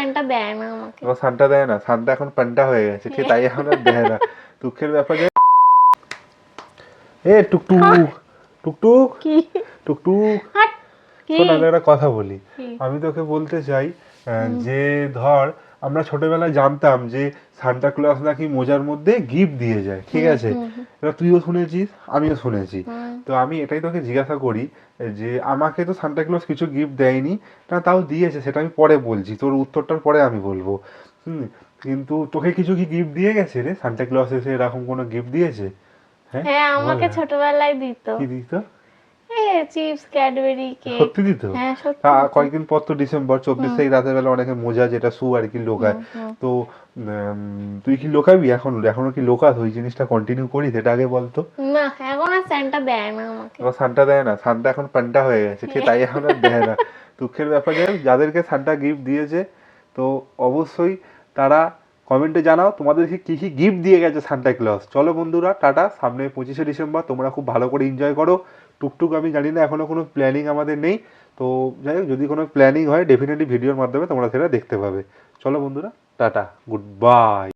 Santa দেয় না আমাকে। ও সান্টা দেয় না, সান্টা এখন পান্টা হয়ে গেছে, ঠিক তাই এখন আর দেয় না। দুঃখের ব্যাপার যে এ টুকটুক টুকটুক কি টুকটুক হাট কি শোন, আমি একটা কথা বলি। কি? আমি তোকে বলতে চাই যে ধর আমরা ছোটবেলায় জানতাম যে সান্টা ক্লজ নাকি মোজার মধ্যে গিফট দিয়ে যায়, ঠিক আছে? এবার তুইও শুনেছিস, আমিও শুনেছি। তো আমি এটাই তোকে জিজ্ঞাসা করি যে আমাকে তো সান্টা ক্লজ কিছু গিফট দেয়নি না, তাও দিয়েছে, সেটা আমি পরে বলছি, তোর উত্তরটার পরে আমি বলবো। কিন্তু তোকে কিছু কি গিফট দিয়ে গেছে রে? সান্টা ক্লজ এসে এরকম কোনো গিফট দিয়েছে? হ্যাঁ হ্যাঁ, বল আমাকে না। ছোটবেলায় দিত। কি দিত? Chips, Cadbury, cake. সত্যি দিত? হ্যাঁ, সত্যি দিত। কয়েকদিন পর তো ডিসেম্বর 24 তারিখ রাতের বেলা অনেকে মোজা, যেটা শু আর কি, লোকায়। তো তুই কি লোকাবি এখন? এখনো কি লোকাস? ওই জিনিসটা কন্টিনিউ করিস? এটা আগে বলতো। না, এখন আর সান্টা দেয় না আমাকে। ও সান্টা দেয় না, সান্টা এখন পান্টা হয়ে গেছে, ঠিক তাই এখন আর দেয় না। দুঃখের ব্যাপার যে যাদেরকে সান্টা গিফট দিয়েছে, তো অবশ্যই তারা কমেন্টে জানাও তোমাদেরকে কি কি গিফট দিয়ে গেছে সান্টা ক্লজ। চলো বন্ধুরা, টাটা। সামনে 25শে ডিসেম্বর, তোমরা খুব ভালো করে এনজয় করো। টুকটুক আমি জানি না, এখনো কোনো প্ল্যানিং আমাদের নেই। তো যাই হোক, যদি কোনো প্ল্যানিং হয় ডেফিনেটলি ভিডিওর মাধ্যমে তোমরা সেটা দেখতে পাবে। চলো বন্ধুরা, টাটা, গুড বাই।